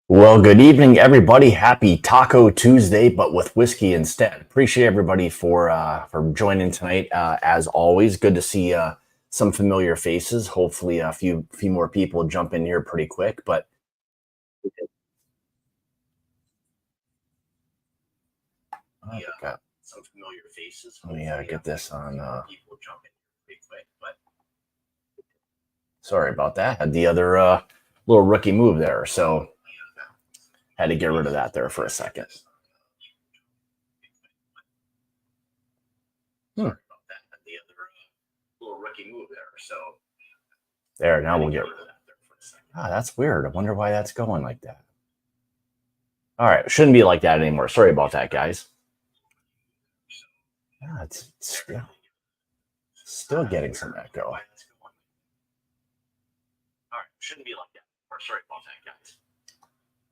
Well, good evening, everybody. Happy Taco Tuesday, but with whiskey instead. Appreciate everybody for joining tonight. As always, good to see some familiar faces. Hopefully, a few more people jump in here pretty quick. But got some familiar faces. Let me get this on. People jump in pretty quick. But sorry about that. Had the other little rookie move there, so had to get rid of that there for a second. Little rookie move there. So there, now we'll get rid of that there for a second. Ah, that's weird. I wonder why that's going like that. All right, shouldn't be like that anymore. Sorry about that, guys. Yeah, it's still getting some echo. All right, shouldn't be like that. Or sorry about that, guys.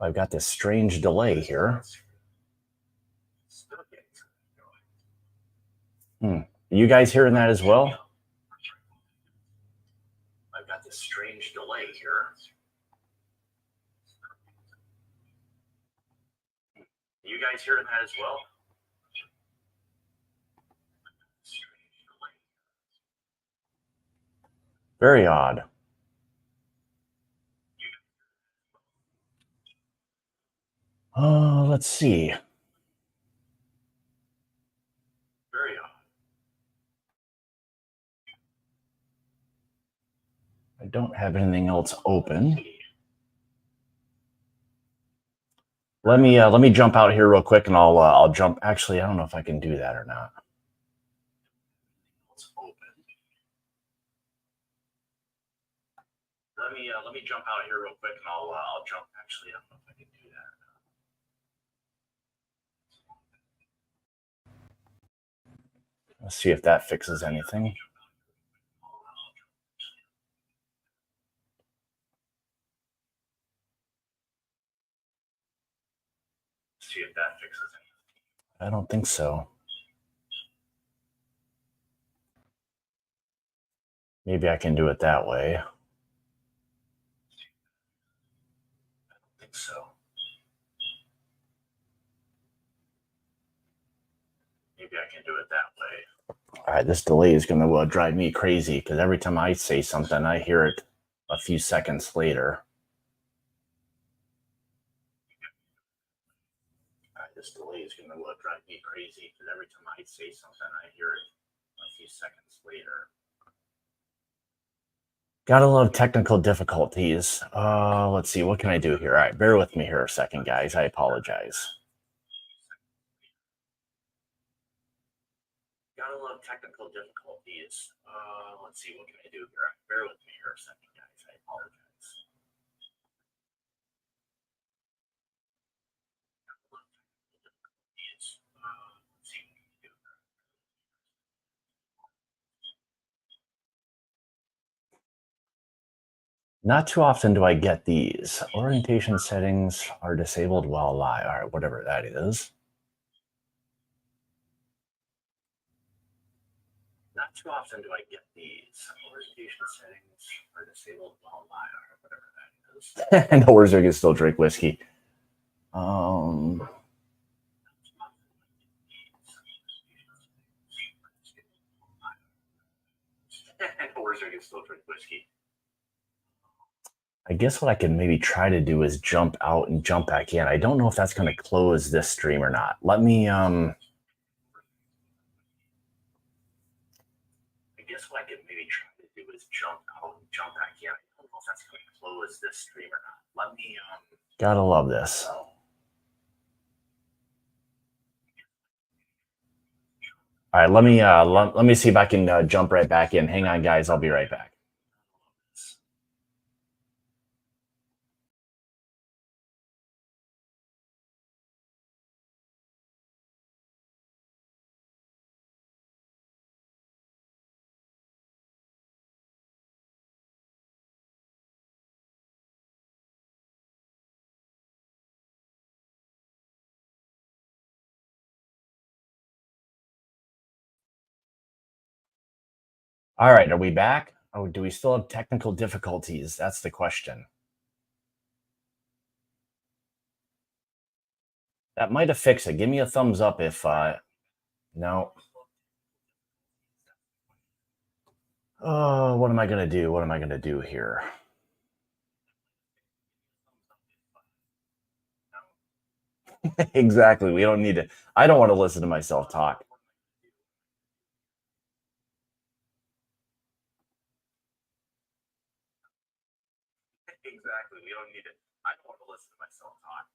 I've got this strange delay here. You guys hearing that as well? I've got this strange delay here. You guys hearing that as well? Very odd. Let's see. Very odd. I don't have anything else open. Let me jump out here real quick, and I'll jump. Actually, I don't know if I can do that or not. Let me jump out here real quick, and I'll jump. Actually, I don't know if I can do that. Let's see if that fixes anything. See if that fixes anything. I don't think so. Maybe I can do it that way. I don't think so. Maybe I can do it that way. All right, this delay is going to drive me crazy because every time I say something, I hear it a few seconds later. All right, this delay is going to drive me crazy because every time I say something, I hear it a few seconds later. Gotta love technical difficulties. Let's see, what can I do here? All right, bear with me here a second, guys. I apologize. Gotta love technical difficulties. Let's see, what can I do here? Bear with me here a second, guys. I apologize. Not too often do I get these. Orientation settings are disabled while live. All right, whatever that is. Not too often do I get these. Orientation settings are disabled while live. All right, whatever that is. No worries, I can still drink whiskey. I guess what I can maybe try to do is jump out and jump back in. I don't know if that's going to close this stream or not. Let me I guess what I can maybe try to do is jump out and jump back in. I don't know if that's going to close this stream or not. Let me gotta love this. All right, let me see if I can jump right back in. Hang on, guys. I'll be right back. All right, are we back? Oh, do we still have technical difficulties? That's the question. That might have fixed it. Give me a thumbs up if no. Oh, what am I gonna do? What am I gonna do here? Exactly. We don't need to. I don't want to listen to myself talk. Exactly. We don't need it. I don't want to listen to myself talk.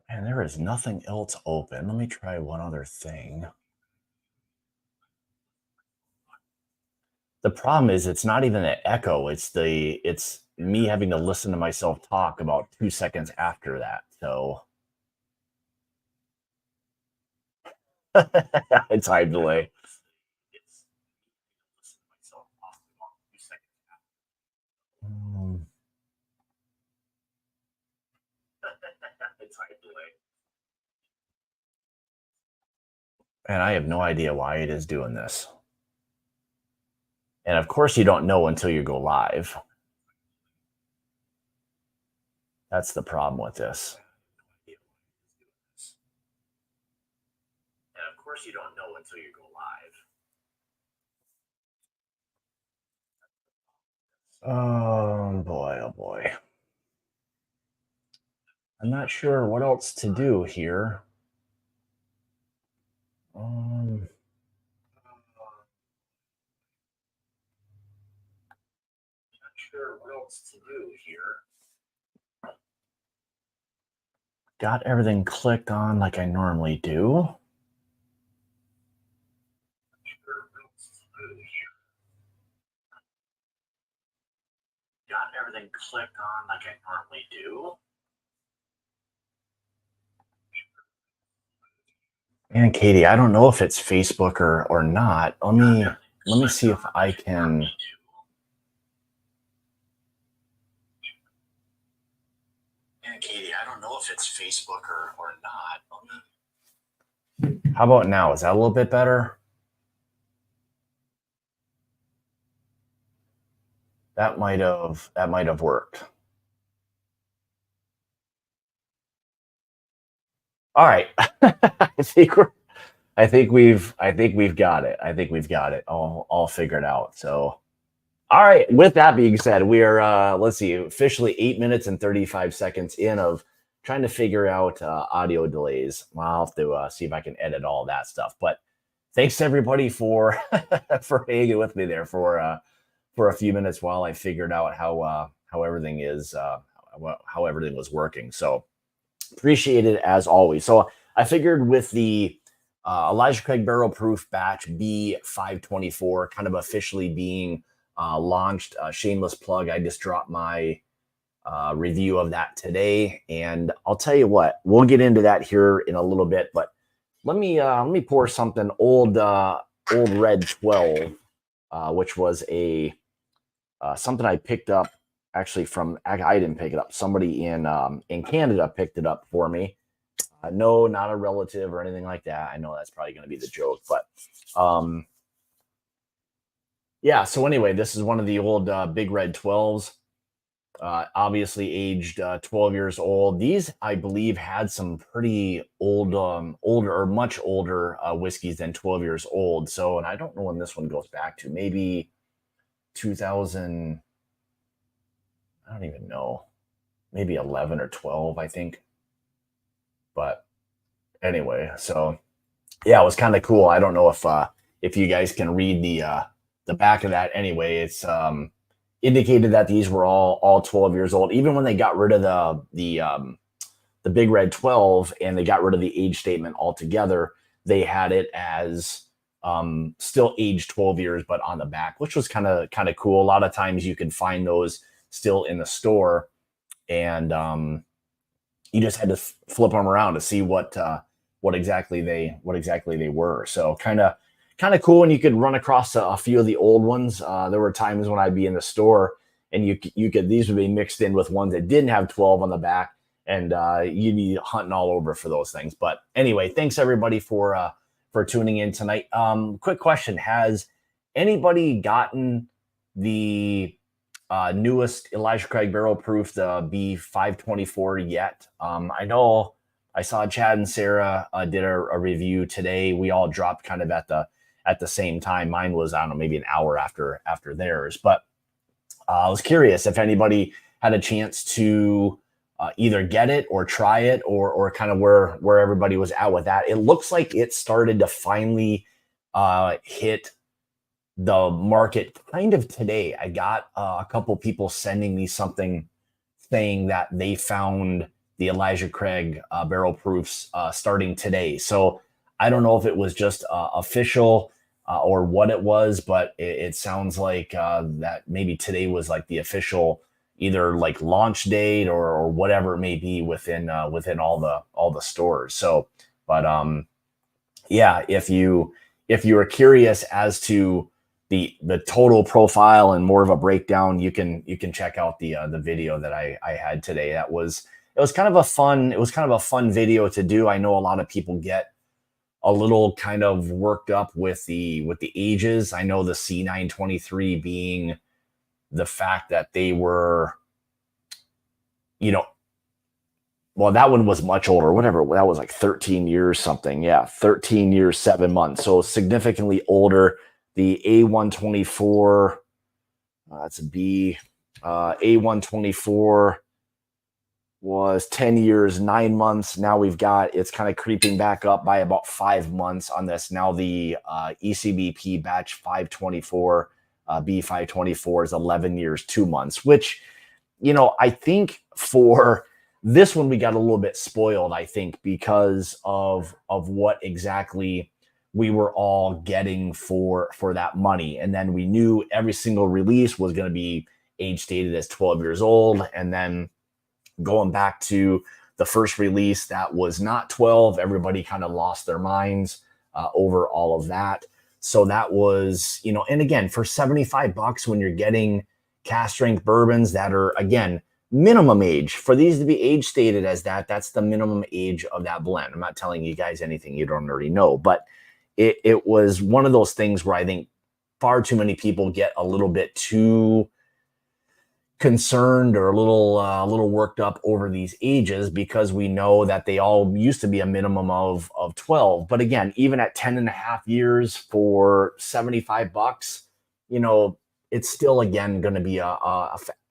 And there is nothing else open. Let me try one other thing. The problem is it's not even an echo. It's me having to listen to myself talk about 2 seconds after that. So it's time delay. Um, and I have no idea why it is doing this. And of course, you don't know until you go live. That's the problem with this. And of course, you don't know until you go live. Oh boy, oh boy. I'm not sure what else to do here. Um, not sure what else to do here. Got everything clicked on like I normally do. Got everything clicked on like I normally do. And Katie, I don't know if it's Facebook or not. Let me see if I can. And Katie, I don't know if it's Facebook or not. How about now? Is that a little bit better? That might have worked. All right. I think we've got it. I think we've got it all figured out. So all right. With that being said, we are let's see, officially 8 minutes and 35 seconds in of trying to figure out audio delays. Well, I'll have to see if I can edit all that stuff. But thanks everybody for for hanging with me there for a few minutes while I figured out how everything is how everything was working. So appreciate it as always. So I figured with the Elijah Craig Barrel Proof Batch B524 kind of officially being launched, shameless plug. I just dropped my review of that today, and I'll tell you what, we'll get into that here in a little bit. But let me pour something old Red 12, which was a something I picked up actually from. I didn't pick it up. Somebody in Canada picked it up for me. No, not a relative or anything like that. I know that's probably going to be the joke, but yeah. So anyway, this is one of the old Big Red 12s. Obviously aged 12 years old. These, I believe, had some pretty older or much older whiskeys than 12 years old. So, and I don't know when this one goes back to. Maybe 2000. I don't even know. Maybe 11 or 12, I think. But anyway, so yeah, it was kind of cool. I don't know if you guys can read the back of that. Anyway, it's indicated that these were all 12 years old. Even when they got rid of the Big Red 12 and they got rid of the age statement altogether, they had it as still age 12 years, but on the back, which was kind of cool. A lot of times you can find those still in the store, and you just had to flip them around to see what exactly they were. So kind of cool. And you could run across a few of the old ones. There were times when I'd be in the store and you could these would be mixed in with ones that didn't have 12 on the back, and you'd be hunting all over for those things. But anyway, thanks everybody for tuning in tonight. Quick question: has anybody gotten the newest Elijah Craig Barrel Proof, the B524 yet. I know I saw Chad and Sarah did a review today. We all dropped kind of at the same time. Mine was, I don't know, maybe an hour after theirs. But I was curious if anybody had a chance to either get it or try it, or kind of where everybody was at with that. It looks like it started to finally hit the market kind of today. I got a couple people sending me something saying that they found the Elijah Craig barrel proofs starting today. So I don't know if it was just official or what it was, but it sounds like that maybe today was like the official either like launch date or whatever it may be within all the stores. So, but yeah, if you are curious as to the total profile and more of a breakdown, you can check out the video that I had today. It was kind of a fun video to do. I know a lot of people get a little kind of worked up with the ages. I know the C923 being the fact that they were, well, that one was much older, whatever. That was like 13 years something. Yeah, 13 years, 7 months. So significantly older. The A124, that's a B. A124 was 10 years, 9 months. Now it's kind of creeping back up by about 5 months on this. Now the ECBP batch 524, B524 is 11 years, 2 months, which, I think for this one, we got a little bit spoiled, I think, because of what exactly we were all getting for that money. And then we knew every single release was going to be age stated as 12 years old. And then going back to the first release that was not 12, everybody kind of lost their minds over all of that. So that was, and again, for $75 when you're getting cast strength bourbons that are, again, minimum age, for these to be age stated as that's the minimum age of that blend. I'm not telling you guys anything you don't already know, but it was one of those things where I think far too many people get a little bit too concerned or a little worked up over these ages, because we know that they all used to be a minimum of 12. But again, even at 10 and a half years for $75, it's still, again, going to be a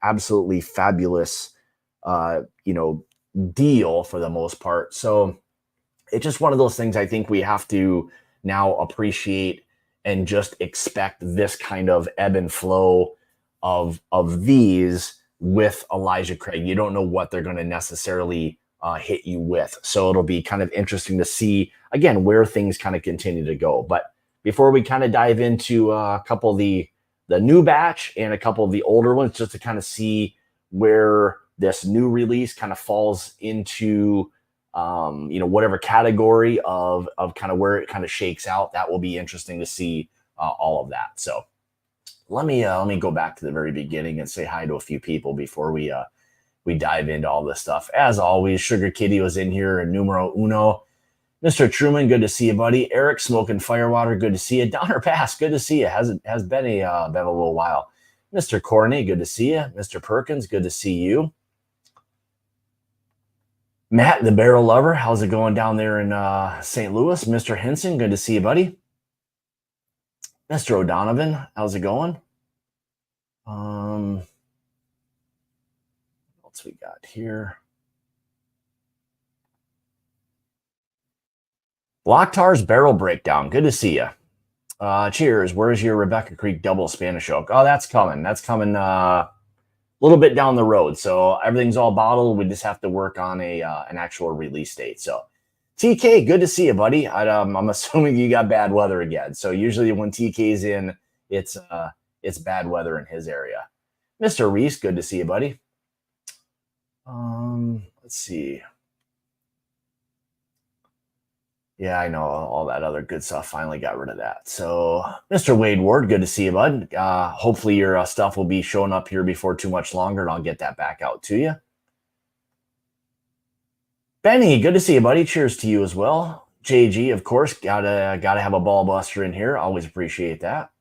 absolutely fabulous, deal for the most part. So it's just one of those things I think we have to now appreciate and just expect this kind of ebb and flow of these with Elijah Craig. You don't know what they're going to necessarily hit you with. So it'll be kind of interesting to see, again, where things kind of continue to go. But before we kind of dive into a couple of the new batch and a couple of the older ones, just to kind of see where this new release kind of falls into, whatever category of kind of where it kind of shakes out, that will be interesting to see all of that. So let me go back to the very beginning and say hi to a few people before we dive into all this stuff. As always, Sugar Kitty was in here, and numero uno. Mr. Truman, good to see you, buddy. Eric, Smoking Firewater, good to see you. Donner Pass, good to see you. Has been a little while. Mr. Corney, good to see you. Mr. Perkins, good to see you. Matt, the barrel lover, how's it going down there in St. Louis? Mr. Henson, good to see you, buddy. Mr. O'Donovan, how's it going? What else we got here? Blocktar's Barrel Breakdown, good to see you. Cheers. Where's your Rebecca Creek Double Spanish Oak? Oh, that's coming. That's coming a little bit down the road. So everything's all bottled. We just have to work on an actual release date. So TK, good to see you, buddy. I'm assuming you got bad weather again. So usually when TK's in, it's bad weather in his area. Mr. Reese, good to see you, buddy. Let's see. Yeah, I know all that other good stuff. Finally got rid of that. So, Mr. Wade Ward, good to see you, bud. Hopefully your stuff will be showing up here before too much longer, and I'll get that back out to you. Benny, good to see you, buddy. Cheers to you as well. JG, of course, gotta have a ball buster in here. Always appreciate that.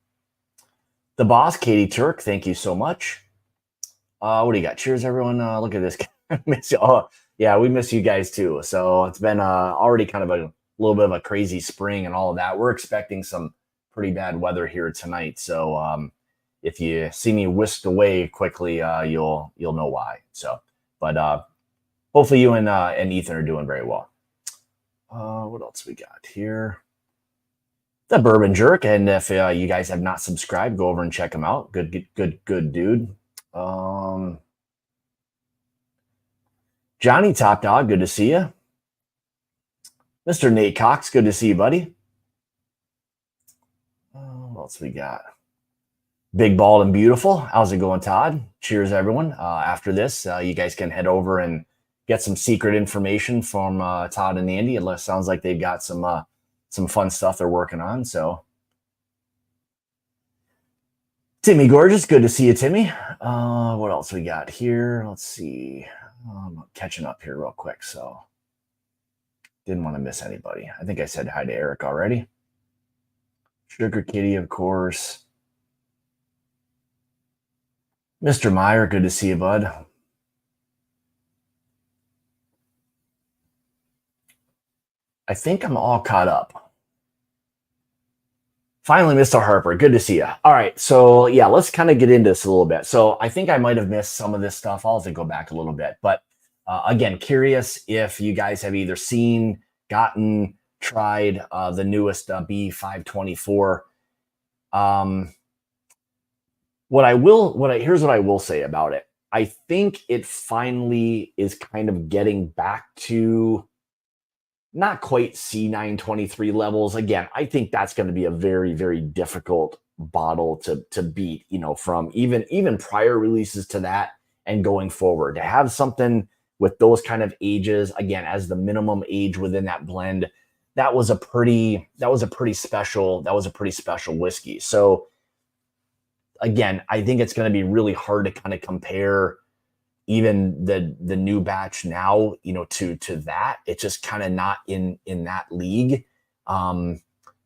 The boss, Katie Turk, thank you so much. What do you got? Cheers, everyone. Look at this. Miss you. Oh, yeah, we miss you guys too. So it's been already kind of a little bit of a crazy spring and all of that. We're expecting some pretty bad weather here tonight. So if you see me whisked away quickly, you'll know why. So, but hopefully you and Ethan are doing very well. What else we got here? The Bourbon Jerk, and if you guys have not subscribed, go over and check him out. Good dude. Johnny Top Dog, good to see you. Mr. Nate Cox, good to see you, buddy. What else we got? Big Bald and Beautiful. How's it going, Todd? Cheers, everyone. After this, you guys can head over and get some secret information from Todd and Andy. It sounds like they've got some fun stuff they're working on. So, Timmy Gorgeous, good to see you, Timmy. What else we got here? Let's see. I'm catching up here real quick, so didn't want to miss anybody. I think I said hi to Eric already. Sugar Kitty, of course. Mr. Meyer, good to see you, bud. I think I'm all caught up. Finally, Mr. Harper, good to see you. All right, so yeah, let's kind of get into this a little bit. So I think I might have missed some of this stuff. I'll have to go back a little bit. But again, curious if you guys have either seen, gotten, tried the newest B524. Here's what I will say about it. I think it finally is kind of getting back to not quite C923 levels. Again, I think that's going to be a very, very difficult bottle to beat, from even prior releases to that and going forward. To have something with those kind of ages, again, as the minimum age within that blend, that was a pretty special whiskey. So again, I think it's going to be really hard to kind of compare even the new batch now, to that. It's just kind of not in that league,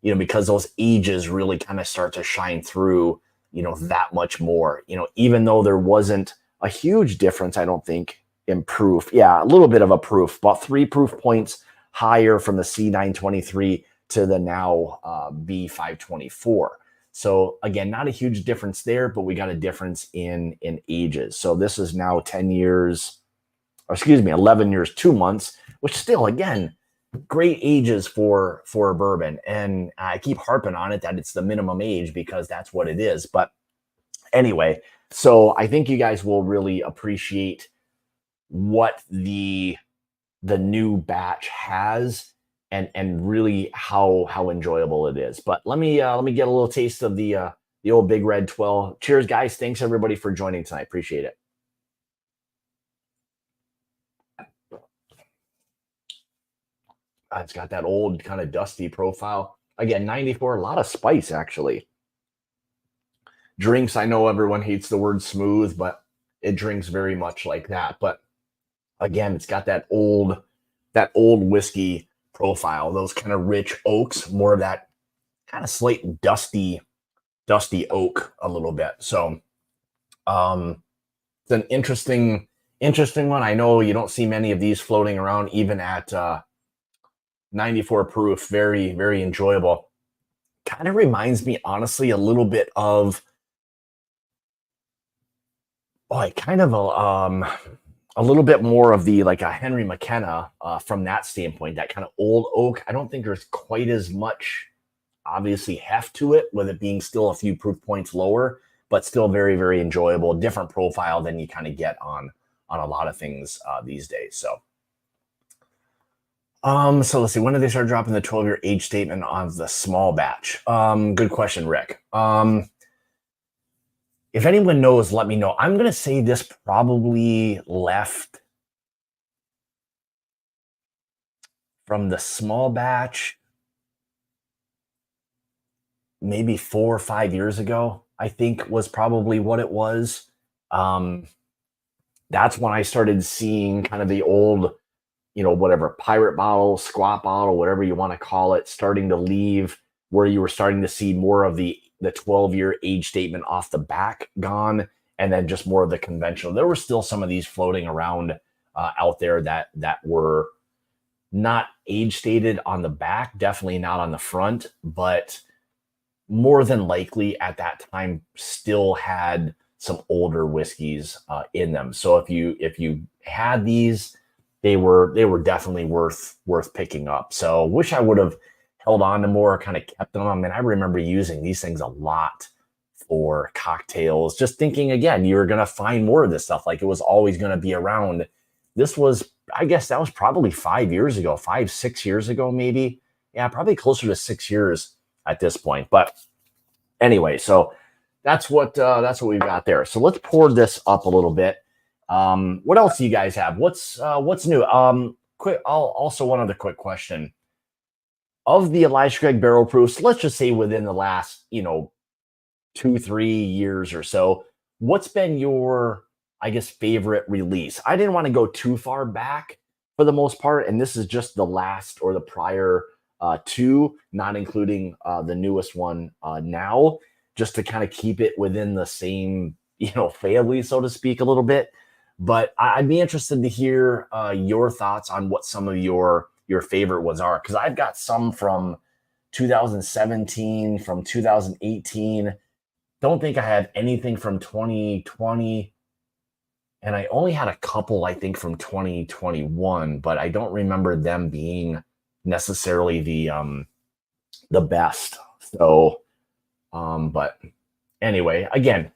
because those ages really kind of start to shine through, that much more, even though there wasn't a huge difference, I don't think, in proof. Yeah, a little bit of a proof, about 3 proof points higher from the C923 to the now B524. So again, not a huge difference there, but we got a difference in ages. So this is now 11 years, 2 months, which still, again, great ages for a bourbon. And I keep harping on it that it's the minimum age because that's what it is. But anyway, so I think you guys will really appreciate what the new batch has and really how enjoyable it is. But let me get a little taste of the old Big Red 12. Cheers, guys. Thanks everybody for joining tonight. Appreciate it. It's got that old kind of dusty profile. Again, 94, a lot of spice actually. Drinks, I know everyone hates the word smooth, but it drinks very much like that. But again, it's got that old whiskey profile, those kind of rich oaks, more of that kind of slight dusty oak a little bit. So it's an interesting one. I know you don't see many of these floating around even at 94 proof. Very, very enjoyable. Kind of reminds me, honestly, a little bit of a little bit more of the like a Henry McKenna from that standpoint, that kind of old oak. I don't think there's quite as much obviously heft to it, with it being still a few proof points lower, but still very, very enjoyable. Different profile than you kind of get on a lot of things these days. So let's see. When did they start dropping the 12-year age statement on the small batch? Good question, Rick. If anyone knows, let me know. I'm going to say this probably left from the small batch maybe 4 or 5 years ago, I think was probably what it was. That's when I started seeing kind of the old, whatever, pirate bottle, squat bottle, whatever you want to call it, starting to leave, where you were starting to see more of the 12-year age statement off the back gone, and then just more of the conventional. There were still some of these floating around out there that were not age stated on the back, definitely not on the front, but more than likely at that time still had some older whiskeys in them. So if you had these, they were definitely worth picking up. So wish I would have held on to more, kind of kept them. I mean, I remember using these things a lot for cocktails, just thinking again, you're gonna find more of this stuff. Like it was always gonna be around. This was, I guess that was probably 5 years ago, 6 years ago, maybe. Yeah, probably closer to 6 years at this point. But anyway, so that's what we've got there. So let's pour this up a little bit. What else do you guys have? What's new? Quick. Also one other quick question. Of the Elijah Craig Barrel Proofs, let's just say within the last 2-3 years or so, what's been your, I guess, favorite release? I didn't want to go too far back for the most part, and this is just the last or the prior two, not including the newest one now, just to kind of keep it within the same family, so to speak, a little bit. But I'd be interested to hear your thoughts on what some of your favorite ones are, because I've got some from 2017, from 2018. Don't think I have anything from 2020, and I only had a couple, I think, from 2021, but I don't remember them being necessarily the best. So, but anyway, again,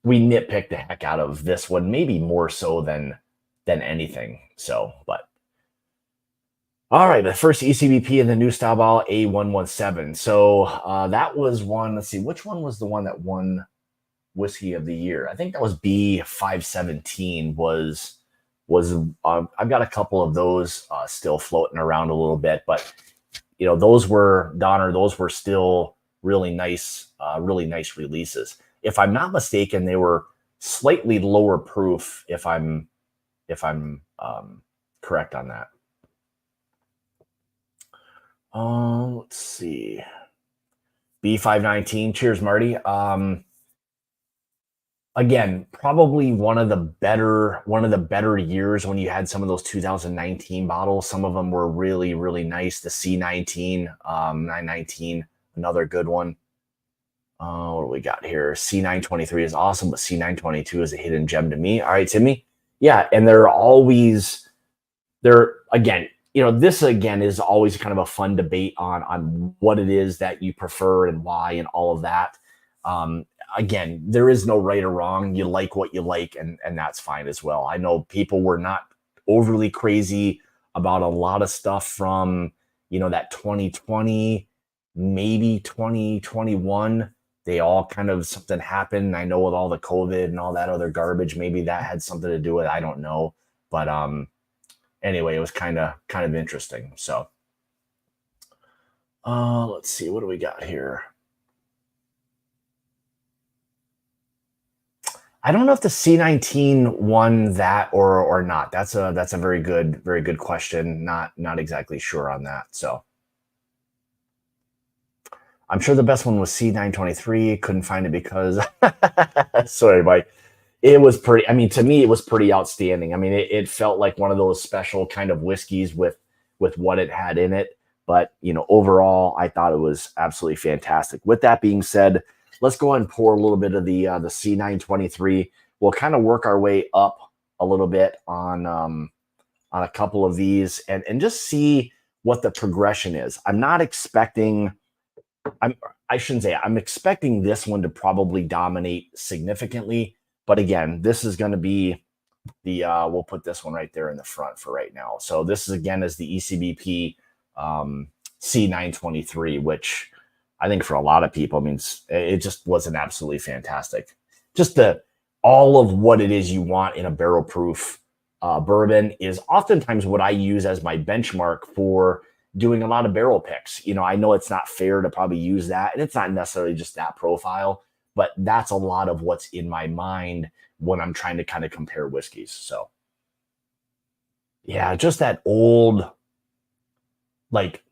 we nitpicked the heck out of this one, maybe more so than anything. So, but all right, the first ECBP in the new style bottle, A117. So that was one. Let's see, which one was the one that won whiskey of the year? I think that was B517. I've got a couple of those still floating around a little bit, but those were, Donner, those were still really nice releases. If I'm not mistaken, they were slightly lower proof. If I'm correct on that. Let's see. B519. Cheers, Marty. Again, probably one of the better years when you had some of those 2019 bottles. Some of them were really, really nice. The C19, 919, another good one. What do we got here? C923 is awesome, but C922 is a hidden gem to me. All right, Timmy. Yeah, and again, this again is always kind of a fun debate on what it is that you prefer and why and all of that. Again, there is no right or wrong. You like what you like, and that's fine as well. I know people were not overly crazy about a lot of stuff from, that 2020, maybe 2021. They all kind of, something happened. I know with all the COVID and all that other garbage, maybe that had something to do with it. I don't know. But anyway, it was kind of interesting. So let's see, what do we got here? I don't know if the C19 won that or not. That's a very good question. Not exactly sure on that. So I'm sure the best one was C923. Couldn't find it because sorry, Mike. It was pretty, I mean, to me, it was pretty outstanding. I mean, it felt like one of those special kind of whiskeys with what it had in it. But, overall, I thought it was absolutely fantastic. With that being said, let's go ahead and pour a little bit of the C923. We'll kind of work our way up a little bit on a couple of these and just see what the progression is. I'm not expecting, I shouldn't say, I'm expecting this one to probably dominate significantly. But again, this is going to be the, we'll put this one right there in the front for right now. So this is, again, is the ECBP C923, which I think for a lot of people, I mean, it just was an absolutely fantastic. Just all of what it is you want in a barrel proof bourbon is oftentimes what I use as my benchmark for doing a lot of barrel picks. I know it's not fair to probably use that, and it's not necessarily just that profile, but that's a lot of what's in my mind when I'm trying to kind of compare whiskeys. So yeah, just that old, like,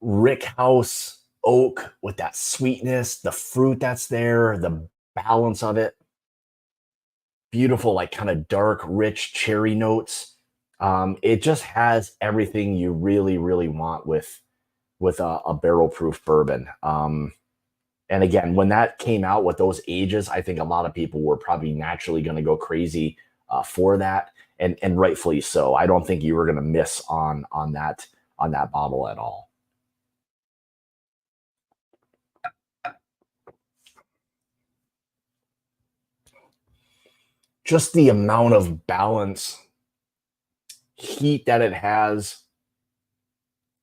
rick house oak with that sweetness, the fruit that's there, the balance of it, beautiful, like kind of dark, rich cherry notes. It just has everything you really, really want with a barrel proof bourbon. And again, when that came out with those ages, I think a lot of people were probably naturally going to go crazy for that, and rightfully so. I don't think you were going to miss on that bottle at all. Just the amount of balance, heat that it has,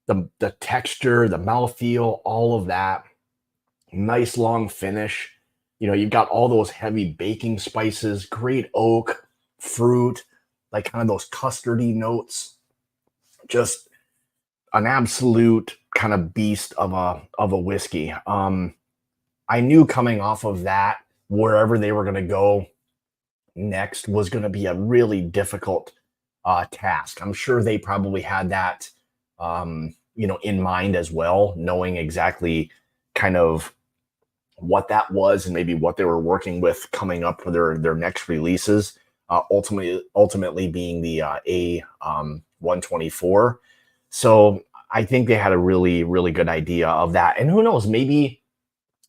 the texture, the mouthfeel, all of that. Nice long finish. You know, you've got all those heavy baking spices, great oak, fruit, like kind of those custardy notes. Just an absolute kind of beast of a whiskey. I knew coming off of that, wherever they were going to go next was going to be a really difficult task. I'm sure they probably had that, in mind as well, knowing exactly kind of what that was and maybe what they were working with coming up for their next releases. Ultimately being the A124. So I think they had a really, really good idea of that. And who knows, maybe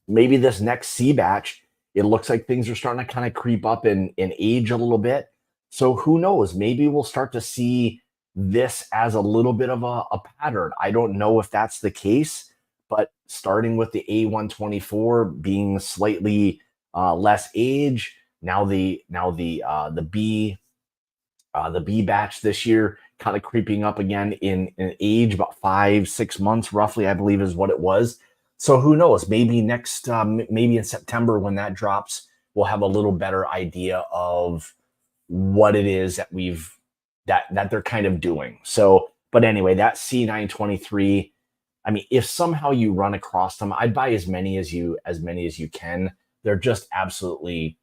this next C batch, it looks like things are starting to kind of creep up in age a little bit. So who knows? Maybe we'll start to see this as a little bit of a pattern. I don't know if that's the case, but starting with the A124 being slightly less age, now the B batch this year kind of creeping up again in age, about 5-6 months roughly, I believe is what it was. So who knows? Maybe maybe in September when that drops, we'll have a little better idea of what it is that they're kind of doing. So, but anyway, that C923. I mean, if somehow you run across them, I'd buy as many as you can. They're just absolutely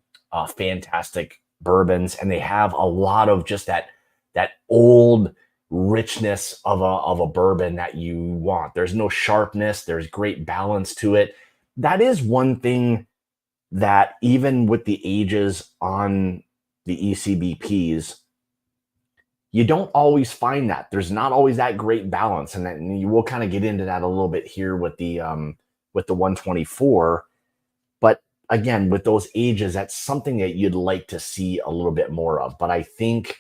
fantastic bourbons, and they have a lot of just that old richness of a bourbon that you want. There's no sharpness. There's great balance to it. That is one thing that even with the ages on the ECBPs, you don't always find that. There's not always that great balance, and you will kind of get into that a little bit here with the 124. But again, with those ages, that's something that you'd like to see a little bit more of. But I think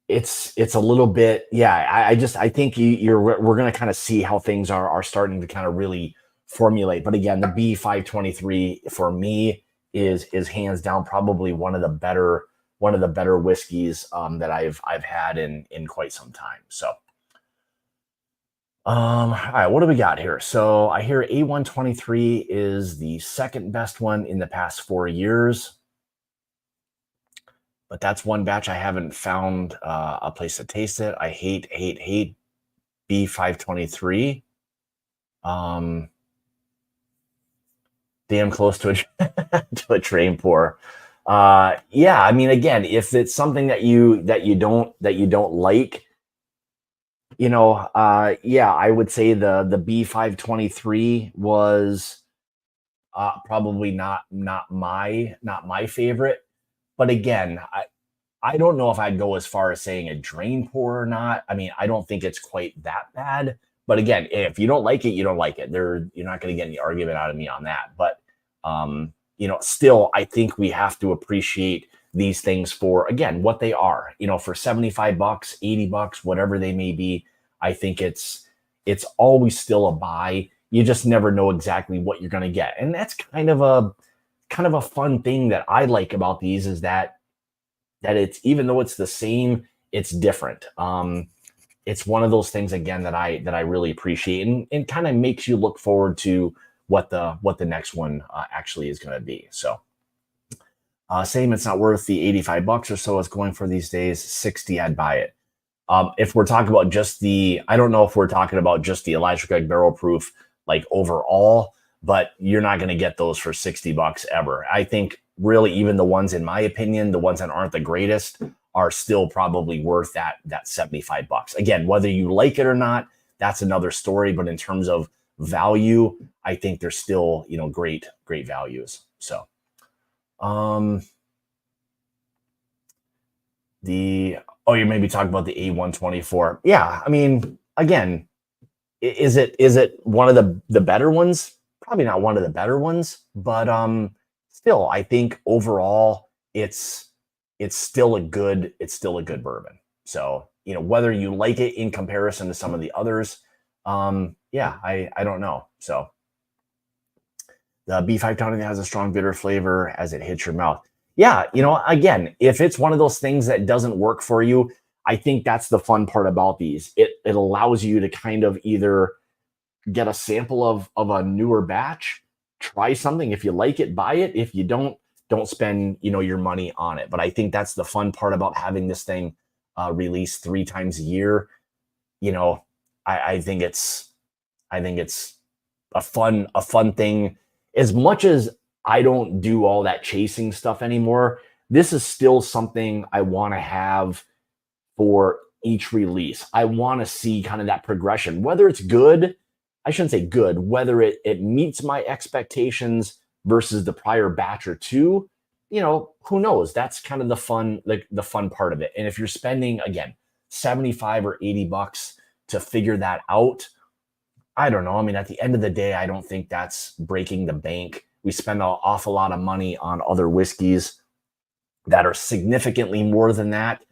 it's a little bit, yeah. I think we're going to kind of see how things are starting to kind of really formulate. But again, the B523 for me is hands down probably one of the better whiskeys that I've had in quite some time. So all right, what do we got here? So I hear A123 is the second best one in the past 4 years, but that's one batch I haven't found a place to taste it. I hate B523. Damn close to a train pour. Yeah, I mean, again, if it's something that you don't like, yeah, I would say the B523 was probably not my favorite. But again, I don't know if I'd go as far as saying a drain pour or not. I mean, I don't think it's quite that bad. But again, if you don't like it, you don't like it. You're not going to get any argument out of me on that. But still, I think we have to appreciate these things for, again, what they are. For $75, $80, whatever they may be, I think it's always still a buy. You just never know exactly what you're going to get, and that's kind of a fun thing that I like about these is that it's, even though it's the same, it's different. It's one of those things again that I really appreciate, and kind of makes you look forward to what the next one actually is going to be. So same, it's not worth the $85 or so it's going for these days. 60, I'd buy it. If we're talking about I don't know if we're talking about just the Elijah Craig Barrel Proof, like overall, but you're not going to get those for $60 ever. I think really even the ones, in my opinion, the ones that aren't the greatest are still probably worth that $75. Again, whether you like it or not, that's another story. But in terms of value, I think they're still, great values. So, you're maybe talking about the A124. Yeah, I mean, again, is it one of the better ones? Probably not one of the better ones, but still, I think overall it's still a good bourbon. So, whether you like it in comparison to some of the others, yeah, I don't know. So the B520 has a strong bitter flavor as it hits your mouth. Yeah, again, if it's one of those things that doesn't work for you, I think that's the fun part about these. It allows you to kind of either get a sample of a newer batch, try something. If you like it, buy it. If you don't spend, your money on it. But I think that's the fun part about having this thing released 3 times a year. I think it's a fun thing. As much as I don't do all that chasing stuff anymore, this is still something I want to have for each release. I want to see kind of that progression, whether it's good. I shouldn't say good, whether it meets my expectations versus the prior batch or two, who knows? That's kind of the fun, like the fun part of it. And if you're spending, again, 75 or 80 bucks to figure that out, I don't know. I mean, at the end of the day, I don't think that's breaking the bank. We spend an awful lot of money on other whiskeys that are significantly more than that,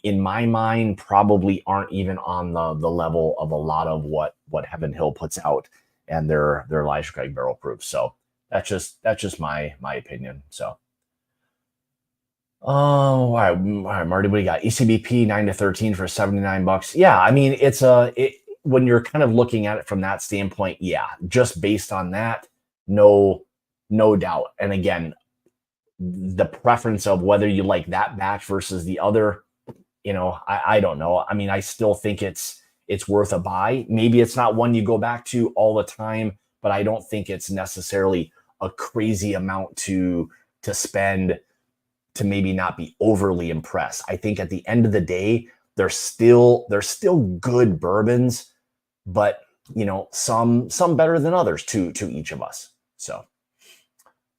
in my mind, probably aren't even on the level of a lot of what Heaven Hill puts out and their Elijah Craig Barrel Proof. So that's just my opinion. So, all right, Marty, what do you got? ECBP 9 to 13 for 79 bucks. Yeah, I mean, when you're kind of looking at it from that standpoint, yeah, just based on that, no doubt. And again, the preference of whether you like that batch versus the other, I don't know. I mean, I still think it's worth a buy. Maybe it's not one you go back to all the time, but I don't think it's necessarily a crazy amount to spend to maybe not be overly impressed. I think at the end of the day, they're still good bourbons, but some better than others to each of us. So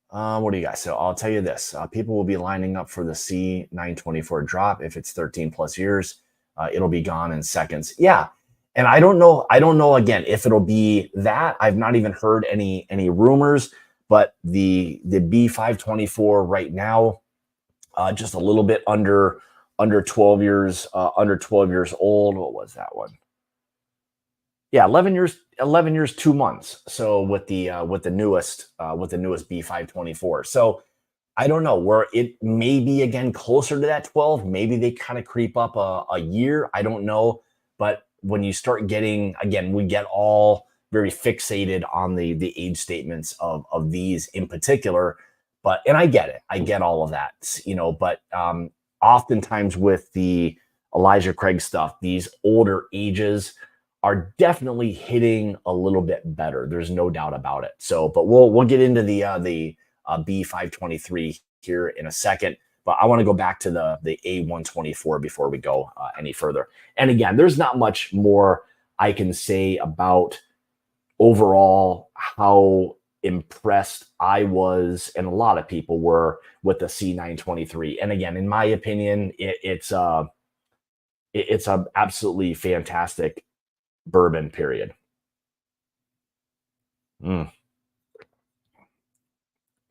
what do you guys? So I'll tell you this: people will be lining up for the C924 drop. If it's 13 plus years, it'll be gone in seconds. Yeah, and I don't know. Again, if it'll be that. I've not even heard any rumors. But the B524 right now, just a little bit under 12 years old. What was that one? Yeah, 11 years, 2 months. So with the newest B524. So I don't know where it may be again closer to that 12. Maybe they kind of creep up a year. I don't know. But when you start getting, again, we get all very fixated on the age statements of these in particular. And I get it. I get all of that, but oftentimes with the Elijah Craig stuff, these older ages are definitely hitting a little bit better. There's no doubt about it. So, but we'll get into the B523 here in a second. But I want to go back to the A124 before we go any further. And again, there's not much more I can say about overall how impressed I was, and a lot of people were, with the C923. And again, in my opinion, it's a absolutely fantastic bourbon, period.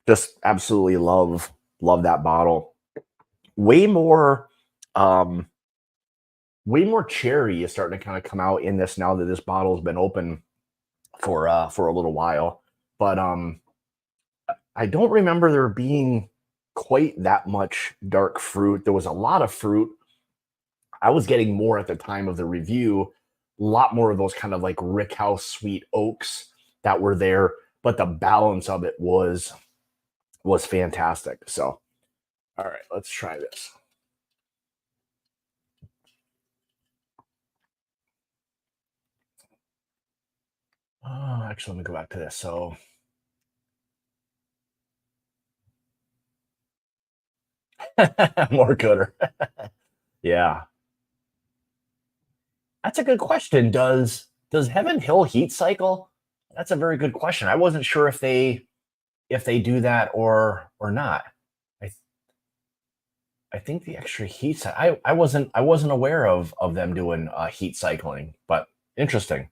Just absolutely love that bottle. Way more cherry is starting to kind of come out in this now that this bottle's been open for a little while. But I don't remember there being quite that much dark fruit. There was a lot of fruit. I was getting more at the time of the review, a lot more of those kind of like rickhouse sweet oaks that were there, but the balance of it was fantastic. So, all right, let's try this. Actually, let me go back to this. So, more gooder. Yeah. That's a good question. Does Heaven Hill heat cycle? That's a very good question. I wasn't sure if they do that or not. I I think the extra heat. I wasn't aware of them doing heat cycling, but interesting.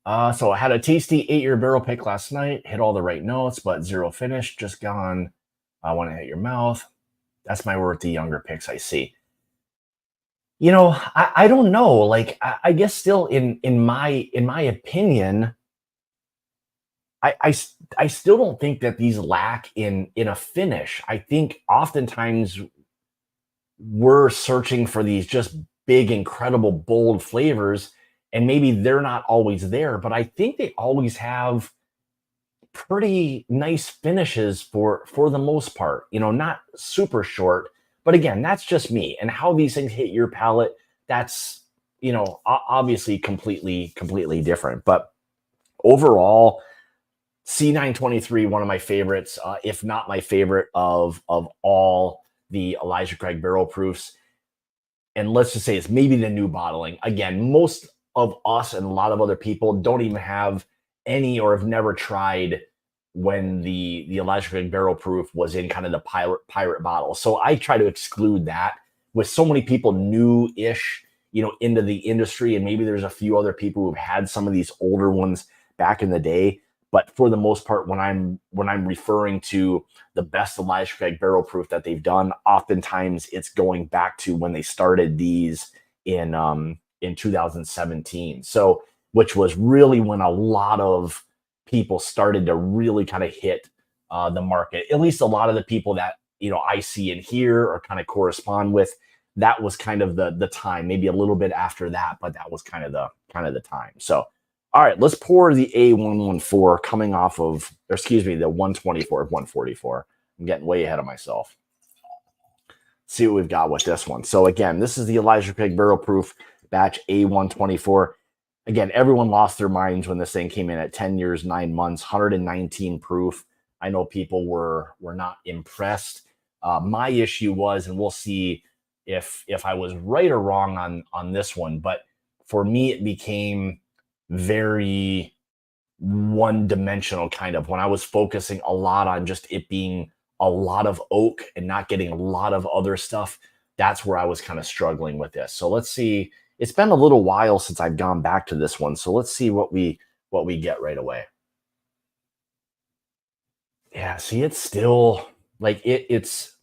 So I had a tasty 8-year barrel pick last night. Hit all the right notes, but zero finish. Just gone. I want to hit your mouth. That's my word. The younger picks I see. I don't know. Like I guess still in my opinion, I still don't think that these lack in a finish. I think oftentimes we're searching for these just big, incredible, bold flavors, and maybe they're not always there. But I think they always have pretty nice finishes for the most part. Not super short, but again, that's just me and how these things hit your palate. That's obviously completely different. But overall, C923, one of my favorites, if not my favorite of all the Elijah Craig Barrel Proofs. And let's just say it's maybe the new bottling. Again, most of us and a lot of other people don't even have any or have never tried when the Elijah Craig Barrel Proof was in kind of the pirate bottle. So I try to exclude that. With so many people new-ish, into the industry, and maybe there's a few other people who've had some of these older ones back in the day. But for the most part, when I'm referring to the best Elijah Craig Barrel Proof that they've done, oftentimes it's going back to when they started these in 2017. So, which was really when a lot of people started to really kind of hit the market. At least a lot of the people that I see and hear or kind of correspond with. That was kind of the time. Maybe a little bit after that, but that was kind of the time. So. All right, let's pour the A114 coming off of, or excuse me, the 124 of 144. I'm getting way ahead of myself. See what we've got with this one. So again, this is the Elijah Craig Barrel Proof batch A124. Again, everyone lost their minds when this thing came in at 10 years, 9 months, 119 proof. I know people were not impressed. My issue was, and we'll see if I was right or wrong on this one, but for me, it became very one-dimensional kind of when I was focusing a lot on just it being a lot of oak and not getting a lot of other stuff. That's where I was kind of struggling with this. So let's see. It's been a little while since I've gone back to this one. So let's see what we get right away. Yeah, see, it's still like it's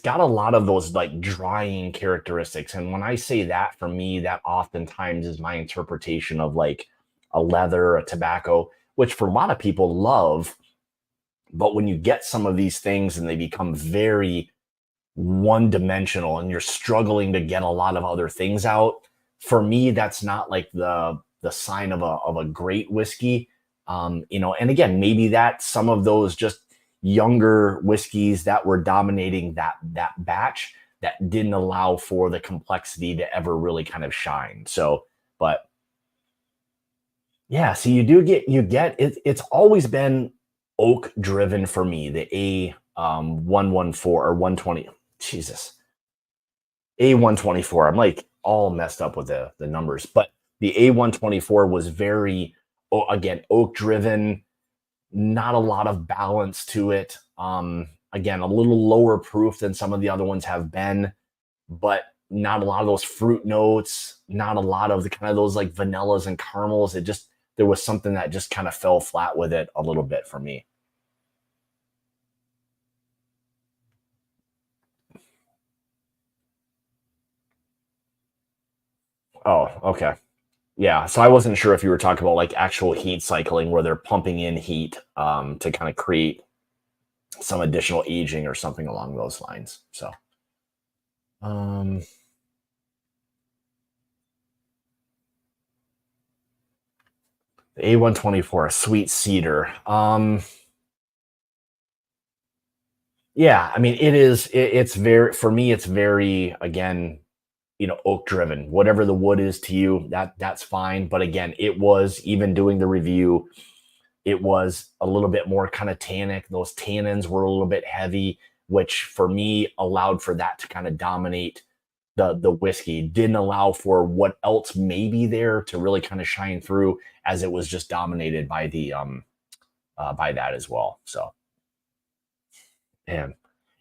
got a lot of those like drying characteristics. And when I say that, for me, that oftentimes is my interpretation of like a leather, a tobacco, which for a lot of people love. But when you get some of these things and they become very one dimensional and you're struggling to get a lot of other things out, for me, that's not like the sign of a great whiskey. And again, maybe that some of those just younger whiskeys that were dominating that batch that didn't allow for the complexity to ever really kind of shine. So, but yeah, so you get it. It's always been oak driven for me. The A114 or 120. Jesus, A124. I'm like all messed up with the numbers, but the A124 was very again oak driven. Not a lot of balance to it. Again, a little lower proof than some of the other ones have been, but not a lot of those fruit notes, not a lot of the kind of those like vanillas and caramels. There was something that just kind of fell flat with it a little bit for me. Oh, okay. Yeah. So I wasn't sure if you were talking about like actual heat cycling where they're pumping in heat to kind of create some additional aging or something along those lines. So, um, the A124, a sweet cedar. Yeah, I mean, it's very, for me, it's very, again, oak driven. Whatever the wood is to you, that's fine. But again, it was even doing the review, it was a little bit more kind of tannic. Those tannins were a little bit heavy, which for me allowed for that to kind of dominate the whiskey didn't allow for what else may be there to really kind of shine through, as it was just dominated by the by that as well. So, man,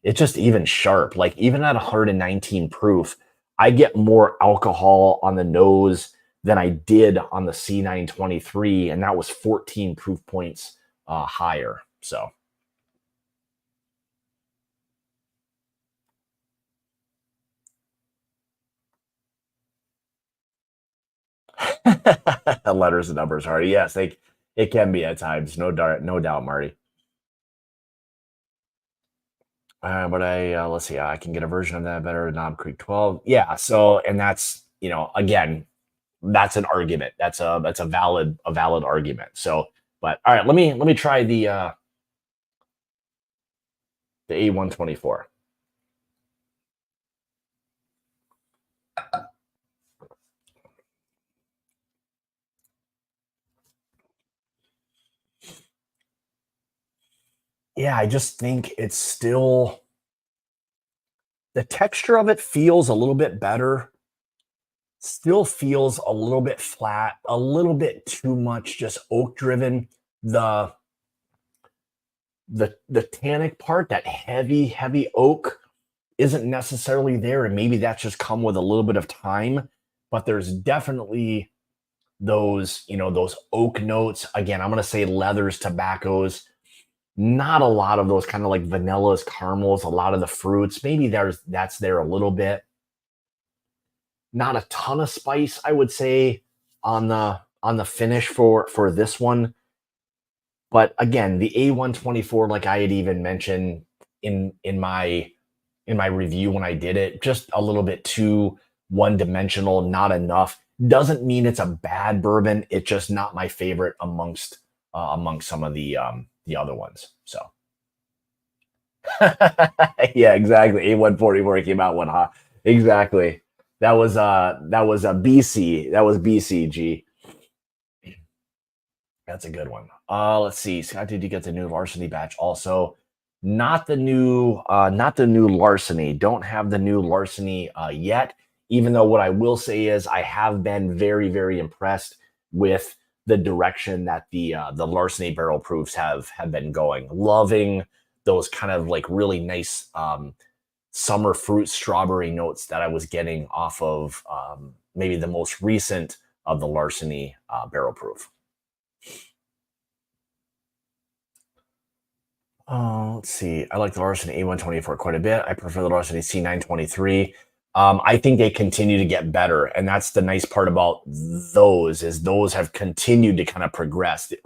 it's just even sharp. Like even at 119 proof, I get more alcohol on the nose than I did on the C923, and that was 14 proof points higher. So. Letters and numbers are, yes, it can be at times, no doubt, Marty. But let's see, I can get a version of that better. Knob Creek 12, yeah. So, and that's again, that's an argument. That's a valid argument. So, but all right, let me try the A124. Yeah, I just think it's still, the texture of it feels a little bit better. Still feels a little bit flat, a little bit too much just oak driven. The the tannic part, that heavy oak, isn't necessarily there, and maybe that's just come with a little bit of time. But there's definitely those oak notes. Again, I'm gonna say leathers, tobaccos. Not a lot of those kind of like vanillas, caramels. A lot of the fruits, maybe that's there a little bit. Not a ton of spice, I would say, on the finish for this one. But again, the A124, like I had even mentioned in my review when I did it, just a little bit too one dimensional, not enough. Doesn't mean it's a bad bourbon. It's just not my favorite amongst some of the other ones. So yeah, exactly. A144 came out one hot. Exactly. That was a BC. That was BCG. That's a good one. Let's see. Scott, did you get the new Larceny batch? Also, not the new Larceny. Don't have the new Larceny yet. Even though what I will say is I have been very, very impressed with the direction that the Larceny barrel proofs have been going. Loving those kind of like really nice summer fruit strawberry notes that I was getting off of maybe the most recent of the Larceny barrel proof. Let's see. I like the Larceny A124 quite a bit. I prefer the Larceny C923. I think they continue to get better, and that's the nice part about those, is those have continued to kind of progress. The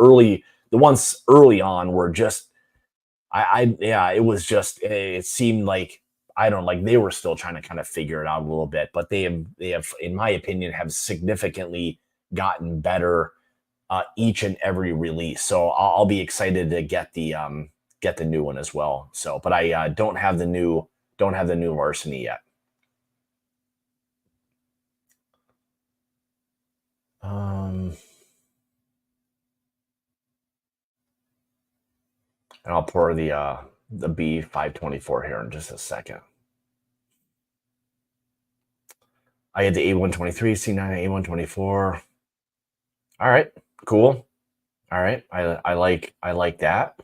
ones early on were just, yeah, it was just, it seemed like, I don't like, they were still trying to kind of figure it out a little bit, but they have, in my opinion, have significantly gotten better each and every release. So I'll be excited to get the new one as well. So, but I don't have the new Larceny yet. And I'll pour the B524 here in just a second. I had the A123, C9, A124. All right, cool. All right, I like that.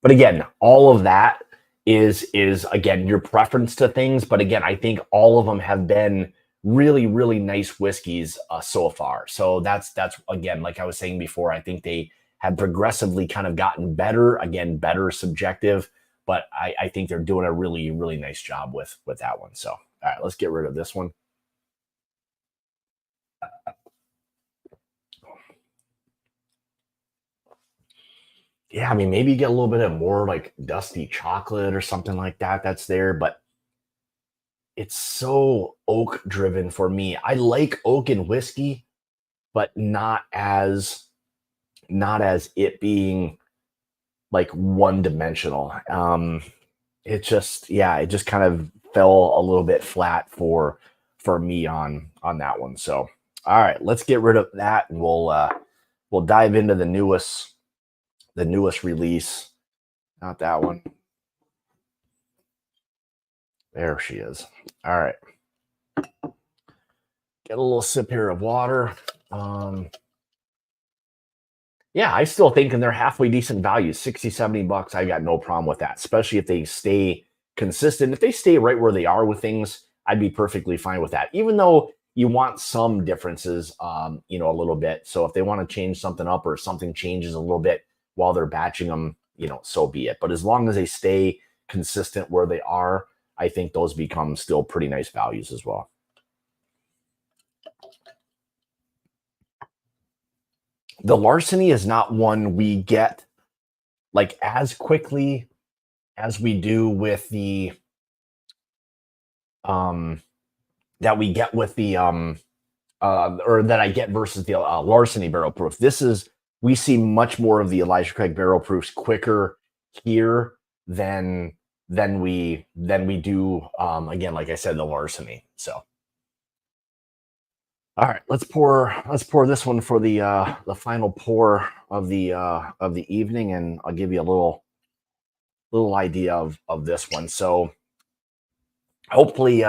But again, all of that is again your preference to things. But again, I think all of them have been really, really nice whiskeys so far. So that's again, like I was saying before, I think they have progressively kind of gotten better. Again, better subjective, but I think they're doing a really, really nice job with that one. So all right, let's get rid of this one. Yeah, I mean, maybe you get a little bit of more like dusty chocolate or something like that that's there, but it's so oak driven for me. I like oak and whiskey, but not as it being like one dimensional. It just, yeah, it just kind of fell a little bit flat for me on that one. So all right, let's get rid of that, and we'll dive into the newest release. Not that one. There she is. All right. Get a little sip here of water. Yeah, I still think they're halfway decent value. 60, 70 bucks. I got no problem with that, especially if they stay consistent. If they stay right where they are with things, I'd be perfectly fine with that. Even though you want some differences, you know, a little bit. So if they want to change something up or something changes a little bit while they're batching them, you know, so be it. But as long as they stay consistent where they are, I think those become still pretty nice values as well. The larceny is not one we get like as quickly as we do with the that we get with the or that I get versus the larceny barrel proof. This is, we see much more of the Elijah Craig barrel proofs quicker here than we do again, like I said, the larceny. So all right, let's pour this one for the final pour of the evening, and I'll give you a little idea of this one. So hopefully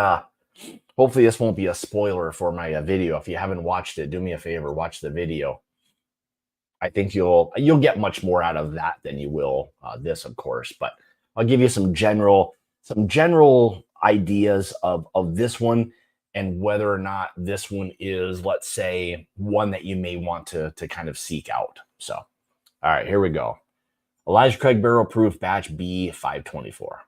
this won't be a spoiler for my video. If you haven't watched it, do me a favor, watch the video. I think you'll get much more out of that than you will this, of course. But I'll give you some general ideas of this one and whether or not this one is, let's say, one that you may want to kind of seek out. So, all right, here we go. Elijah Craig Barrel Proof Batch B524. All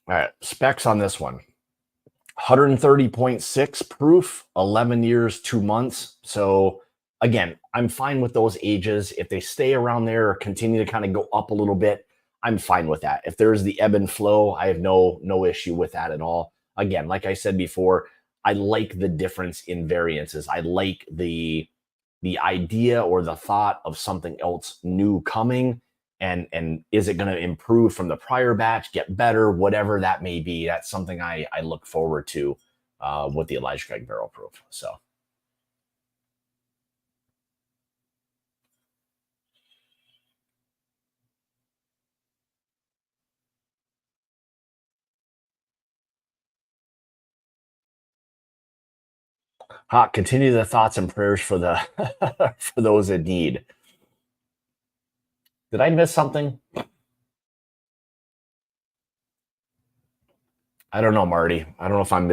right, specs on this one. 130.6 proof, 11 years, 2 months. So again, I'm fine with those ages. If they stay around there or continue to kind of go up a little bit, I'm fine with that. If there's the ebb and flow, I have no issue with that at all. Again, like I said before, I like the difference in variances. I like the idea or the thought of something else new coming. And is it going to improve from the prior batch, get better, whatever that may be? That's something I look forward to with the Elijah Craig Barrel Proof. So. Continue the thoughts and prayers for the for those in need. Did I miss something? I don't know, Marty. I don't know if I'm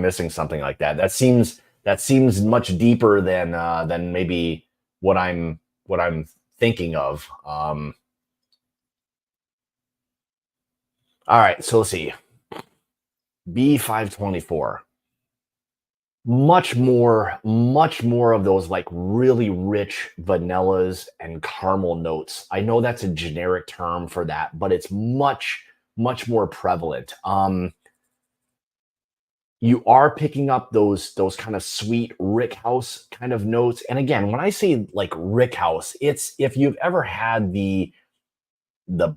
missing something like that. That seems much deeper than maybe what I'm thinking of. All right, so let's see. B524. Much more of those like really rich vanillas and caramel notes. I know that's a generic term for that, but it's much more prevalent. You are picking up those kind of sweet rickhouse kind of notes. And again, when I say like rickhouse, it's if you've ever had the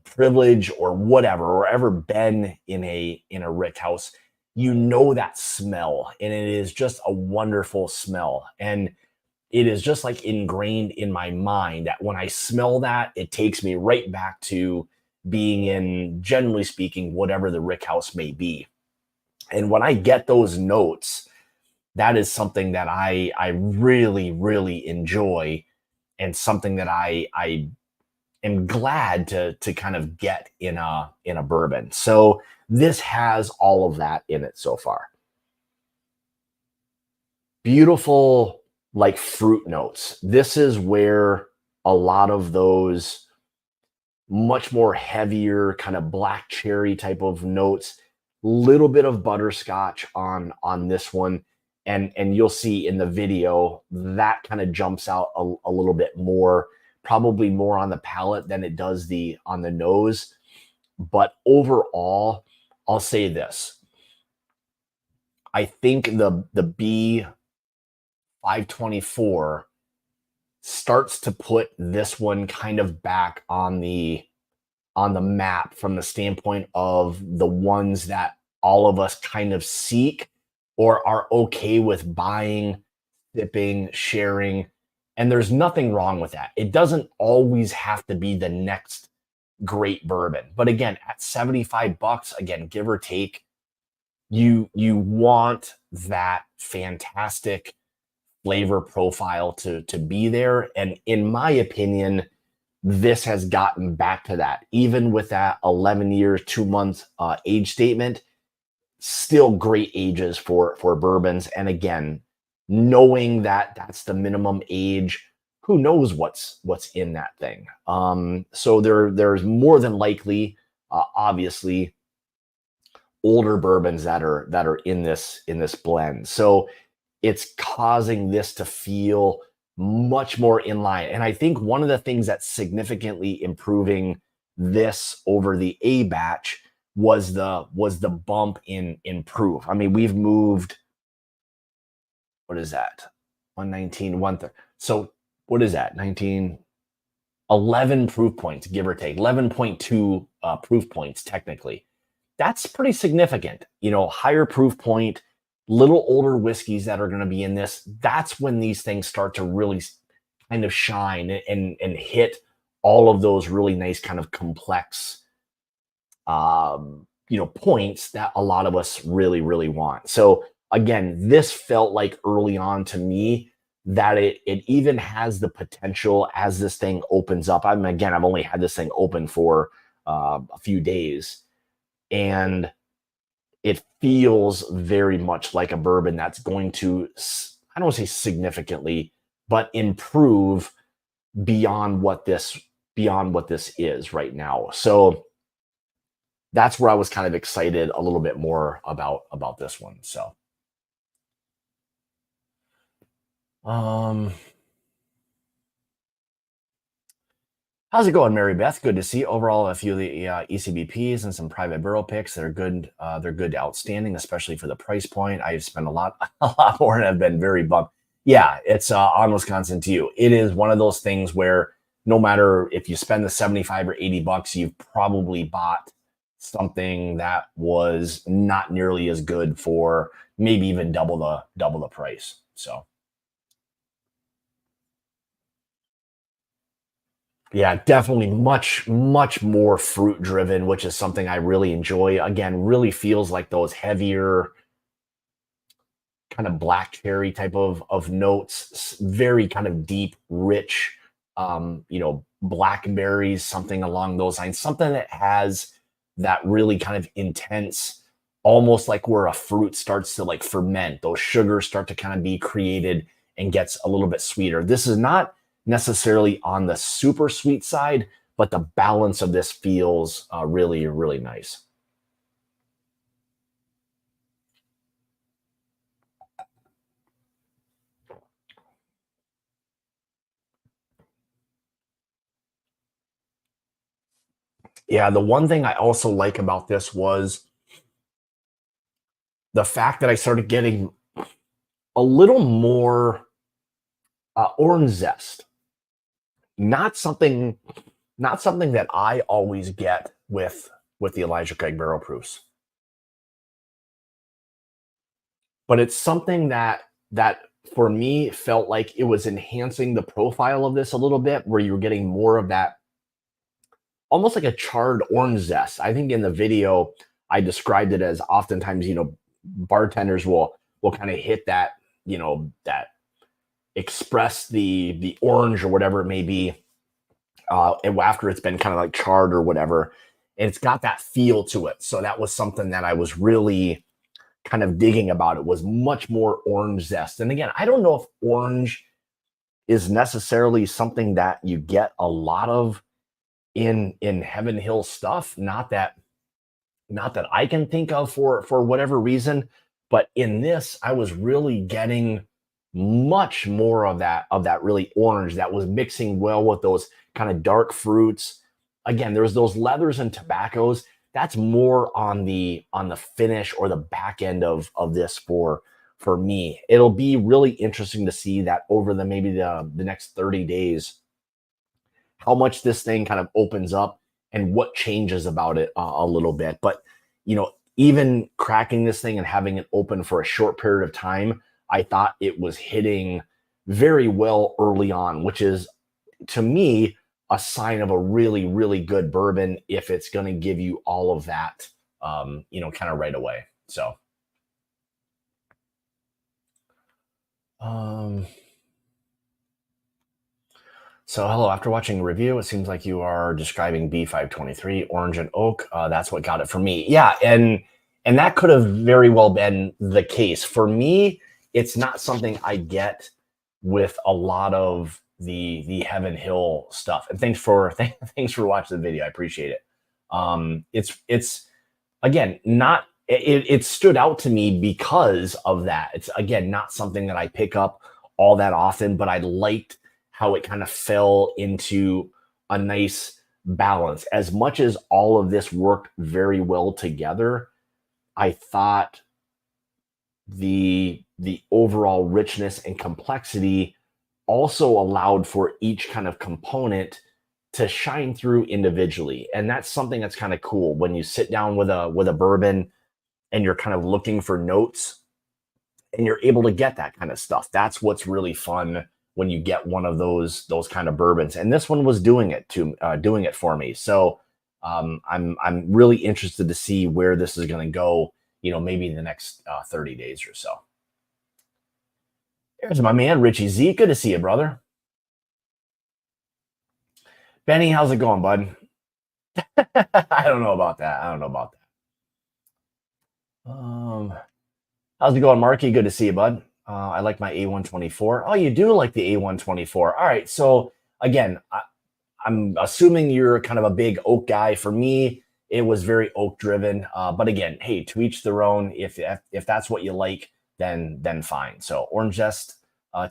privilege or whatever, or ever been in a rickhouse, you know that smell, and it is just a wonderful smell. And it is just like ingrained in my mind that when I smell that, it takes me right back to being in, generally speaking, whatever the rickhouse may be. And when I get those notes, that is something that I really enjoy, and something that I am glad to kind of get in a bourbon. So this has all of that in it so far. Beautiful, like fruit notes. This is where a lot of those much more heavier kind of black cherry type of notes, little bit of butterscotch on this one, and you'll see in the video that kind of jumps out a little bit more, probably more on the palate than it does on the nose. But overall, I'll say this. I think the B524 starts to put this one kind of back on the map from the standpoint of the ones that all of us kind of seek or are okay with buying, sipping, sharing. And there's nothing wrong with that. It doesn't always have to be the next great bourbon. But again, at 75 bucks, again, give or take, you want that fantastic flavor profile to be there. And in my opinion, this has gotten back to that. Even with that 11 years, 2 months age statement, still great ages for bourbons. And again, knowing that that's the minimum age, who knows what's in that thing. So there's more than likely, obviously, older bourbons that are in this blend. So it's causing this to feel much more in line. And I think one of the things that's significantly improving this over the A batch was the bump in proof. I mean, we've moved, what is that? 119, 130. So what is that? 19, 11 proof points, give or take, 11.2 proof points technically. That's pretty significant. Higher proof point, little older whiskeys that are going to be in this. That's when these things start to really kind of shine and hit all of those really nice kind of complex points that a lot of us really, really want. So again, this felt like early on to me that it even has the potential as this thing opens up. I've only had this thing open for a few days, and it feels very much like a bourbon that's going to, I don't want to say significantly, but improve beyond what this is right now. So that's where I was kind of excited a little bit more about this one. So um how's it going, Mary Beth? Good to see. Overall, a few of the ECBPs and some private barrel picks that are good. They're good to outstanding, especially for the price point. I've spent a lot more, and I've been very bummed. Yeah, it's on Wisconsin to you. It is one of those things where no matter if you spend the 75 or 80 bucks, you've probably bought something that was not nearly as good for maybe even double the price. So. Yeah, definitely much, much more fruit driven, which is something I really enjoy. Again, really feels like those heavier kind of black cherry type of notes, very kind of deep, rich, blackberries, something along those lines, something that has that really kind of intense, almost like where a fruit starts to like ferment, those sugars start to kind of be created and gets a little bit sweeter. This is not necessarily on the super sweet side, but the balance of this feels really, really nice. Yeah, the one thing I also like about this was the fact that I started getting a little more orange zest. Not something, not something that I always get with the Elijah Craig Barrel Proofs, but it's something that for me felt like it was enhancing the profile of this a little bit, where you were getting more of that almost like a charred orange zest. I think in the video I described it as oftentimes, bartenders will kind of hit that, that express the orange or whatever it may be, and after it's been kind of like charred or whatever, and it's got that feel to it. So that was something that I was really kind of digging about. It was much more orange zest. And again, I don't know if orange is necessarily something that you get a lot of in Heaven Hill stuff. Not that I can think of for whatever reason, but in this, I was really getting much more of that really orange that was mixing well with those kind of dark fruits. Again, there's those leathers and tobaccos. That's more on the finish or the back end of this for me. It'll be really interesting to see that over maybe the next 30 days, how much this thing kind of opens up and what changes about it a little bit. But even cracking this thing and having it open for a short period of time, I thought it was hitting very well early on, which is to me a sign of a really, really good bourbon if it's going to give you all of that, kind of right away. So So hello, after watching a review, it seems like you are describing B523, orange and oak. That's what got it for me. Yeah, and that could have very well been the case. For me, it's not something I get with a lot of the Heaven Hill stuff. And thanks for watching the video. I appreciate it. It's again not it stood out to me because of that. It's again not something that I pick up all that often, but I liked how it kind of fell into a nice balance. As much as all of this worked very well together, I thought the overall richness and complexity also allowed for each kind of component to shine through individually. And that's something that's kind of cool when you sit down with a bourbon and you're kind of looking for notes and you're able to get that kind of stuff. That's what's really fun when you get one of those kind of bourbons. And this one was doing it for me. So I'm really interested to see where this is going to go. Maybe in the next 30 days or so. There's my man Richie Z. Good to see you, brother. Benny, how's it going, bud? I don't know about that. How's it going, Marky? Good to see you, bud. I like my A124. Oh, you do like the A124. All right. So again, I'm assuming you're kind of a big oak guy. For me, it was very oak driven. But again, hey, to each their own. If that's what you like, then fine. So orange zest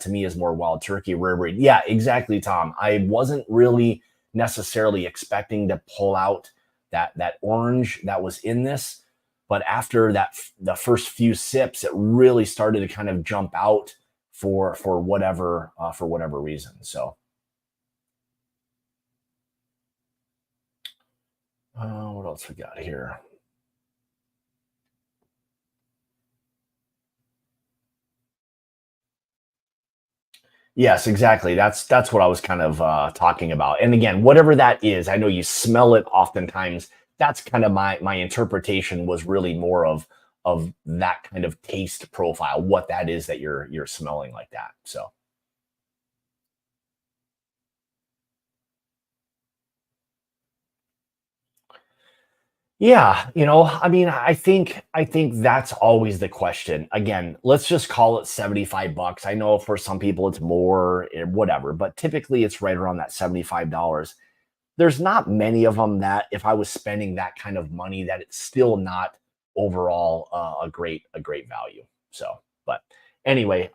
to me is more wild turkey, rare breed. Yeah, exactly, Tom. I wasn't really necessarily expecting to pull out that orange that was in this. But after the first few sips, it really started to kind of jump out for whatever reason. So, what else we got here? Yes, exactly. That's what I was kind of talking about. And again, whatever that is, I know you smell it oftentimes. That's kind of my interpretation was really more of that kind of taste profile, what that is that you're smelling like that. So yeah, I mean, I think that's always the question. Again, let's just call it 75 bucks. I know for some people it's more, whatever, but typically it's right around that $75. There's not many of them that if I was spending that kind of money that it's still not overall a great value. So, but anyway,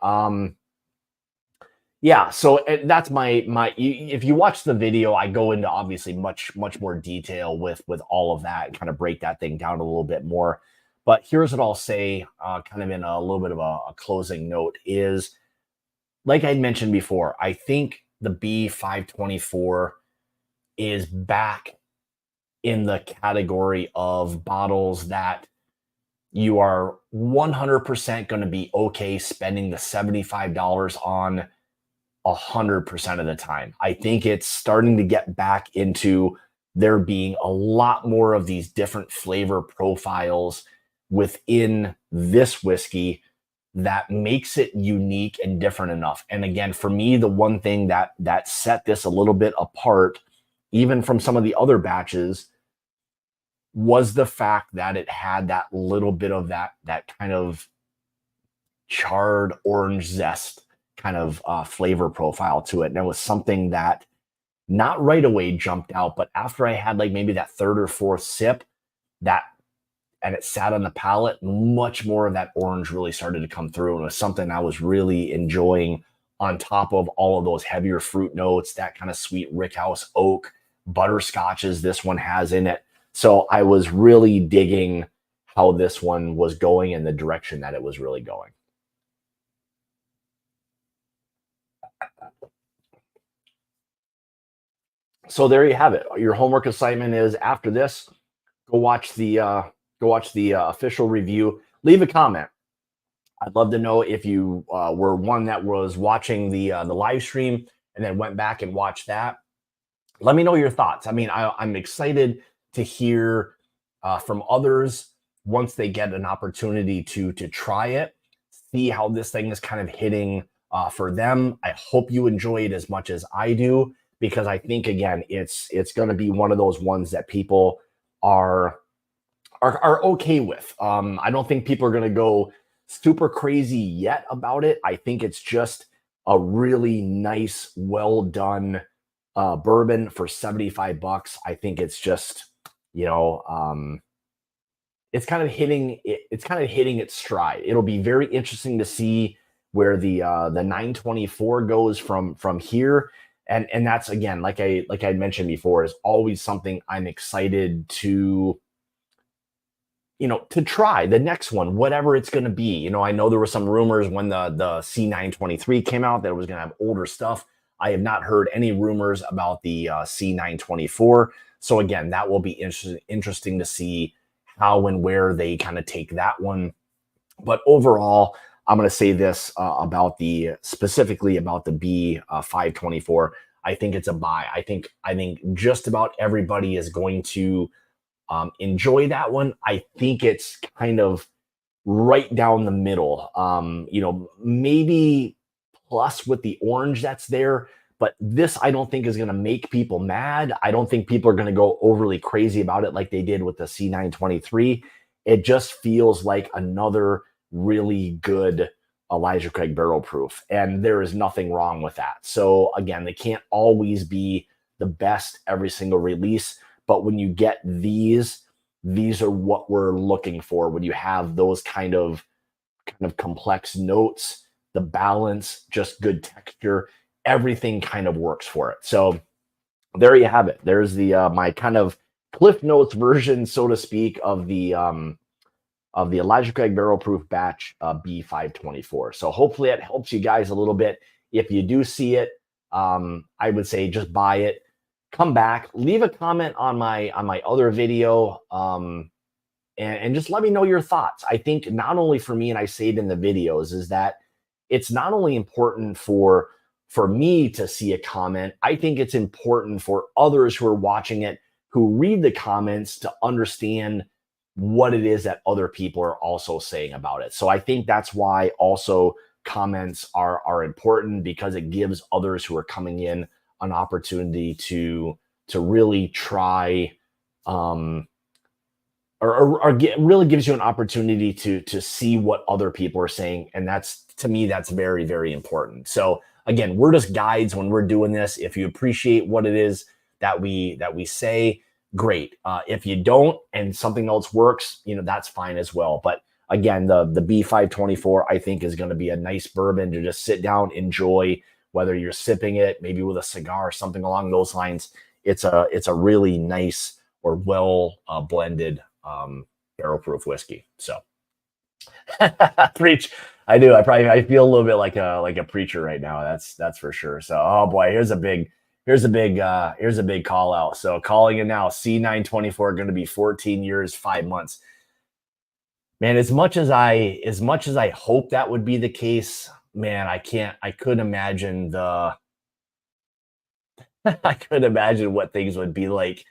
yeah, so that's if you watch the video, I go into obviously much more detail with all of that and kind of break that thing down a little bit more. But here's what I'll say, kind of in a little bit of a closing note is, like I mentioned before, I think the B524 is back in the category of bottles that you are 100% going to be okay spending the $75 on 100% of the time. I think it's starting to get back into there being a lot more of these different flavor profiles within this whiskey that makes it unique and different enough. And again, for me, the one thing that set this a little bit apart, even from some of the other batches, was the fact that it had that little bit of that kind of charred orange zest kind of flavor profile to it. And it was something that not right away jumped out, but after I had like maybe that third or fourth sip, that and it sat on the palate, much more of that orange really started to come through. And it was something I was really enjoying on top of all of those heavier fruit notes, that kind of sweet rickhouse oak, butterscotches this one has in it. So I was really digging how this one was going and the direction that it was really going. So there you have it. Your homework assignment is after this, go watch the official review. Leave a comment. I'd love to know if you were one that was watching the live stream and then went back and watched that. Let me know your thoughts. I mean, I'm excited to hear from others once they get an opportunity to try it, see how this thing is kind of hitting for them. I hope you enjoy it as much as I do, because I think, again, it's going to be one of those ones that people are are okay with. I don't think people are going to go super crazy yet about it. I think it's just a really nice, well done bourbon for $75. I think it's just, you know, it's kind of hitting it's kind of hitting its stride. It'll be very interesting to see where the 924 goes from here. And that's, again, like I mentioned before, is always something I'm excited to, to try the next one, whatever it's going to be. I know there were some rumors when the C923 came out that it was going to have older stuff. I have not heard any rumors about the C924. So again, that will be interesting to see how and where they kind of take that one. But overall, I'm going to say this specifically about the B524. I think it's a buy. I think just about everybody is going to enjoy that one. I think it's kind of right down the middle. Maybe plus with the orange that's there, but this I don't think is going to make people mad. I don't think people are going to go overly crazy about it like they did with the C923. It just feels like another really good Elijah Craig Barrel Proof, and there is nothing wrong with that. So again, they can't always be the best every single release, but when you get these are what we're looking for. When you have those kind of complex notes, the balance, just good texture, everything kind of works for it. So there you have it. There's the my kind of Cliff Notes version, so to speak, of the Elijah Craig Barrel Proof batch B524. So hopefully it helps you guys a little bit. If you do see it, I would say just buy it. Come back, leave a comment on my other video, and just let me know your thoughts. I think not only for me, and I say it in the videos, is that it's not only important for me to see a comment. I think it's important for others who are watching it, who read the comments, to understand what it is that other people are also saying about it. So I think that's why also comments are important, because it gives others who are coming in an opportunity to really try, really gives you an opportunity to see what other people are saying. And that's, to me, that's very, very important. So again, we're just guides when we're doing this. If you appreciate what it is that we say, great. If you don't and something else works, that's fine as well. But again, the B524, I think, is going to be a nice bourbon to just sit down, enjoy, whether you're sipping it, maybe with a cigar or something along those lines. It's a really nice or well blended barrel proof whiskey. So preach. I do. I feel a little bit like a preacher right now. That's for sure. So, oh boy, here's a big call out. So calling it now, C924 going to be 14 years, 5 months. Man, as much as I hope that would be the case, man, I couldn't imagine I couldn't imagine what things would be like.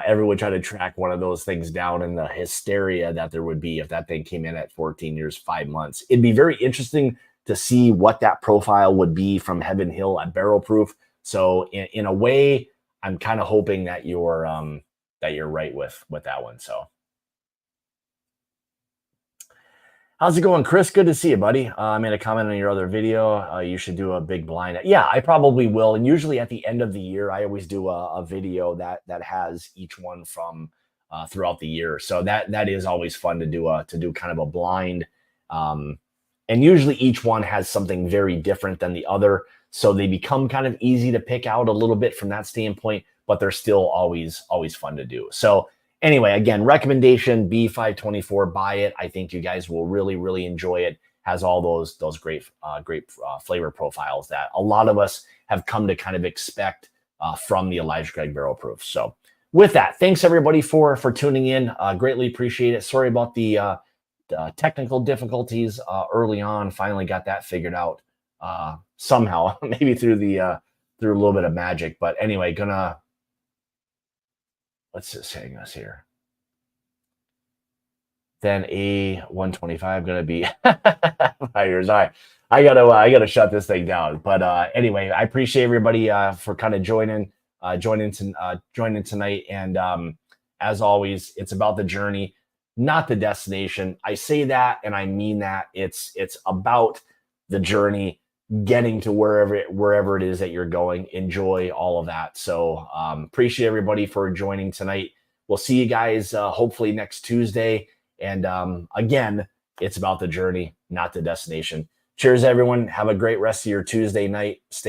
Everyone trying to track one of those things down, and the hysteria that there would be if that thing came in at 14 years, 5 months. It'd be very interesting to see what that profile would be from Heaven Hill at Barrel Proof. So in a way, I'm kind of hoping that you're right with that one. So how's it going, Chris? Good to see you, buddy. I made a comment on your other video. You should do a big blind. Yeah, I probably will. And usually at the end of the year, I always do a video that has each one from throughout the year. So that is always fun to do kind of a blind. And usually each one has something very different than the other. So they become kind of easy to pick out a little bit from that standpoint, but they're still always fun to do. So anyway, again, recommendation B524, buy it. I think you guys will really, really enjoy it. Has all those great flavor profiles that a lot of us have come to kind of expect from the Elijah Craig Barrel Proof. So with that, thanks everybody for tuning in. Greatly appreciate it. Sorry about the technical difficulties early on. Finally got that figured out somehow, maybe through a little bit of magic. But anyway, what's this saying us here? Then A125 going to be 5 years. All right. I gotta shut this thing down. But anyway, I appreciate everybody for kind of joining tonight. And as always, it's about the journey, not the destination. I say that, and I mean that. It's about the journey, getting to wherever it is that you're going. Enjoy all of that. So appreciate everybody for joining tonight. We'll see you guys hopefully next Tuesday. And again, it's about the journey, not the destination. Cheers, everyone. Have a great rest of your Tuesday night. Stay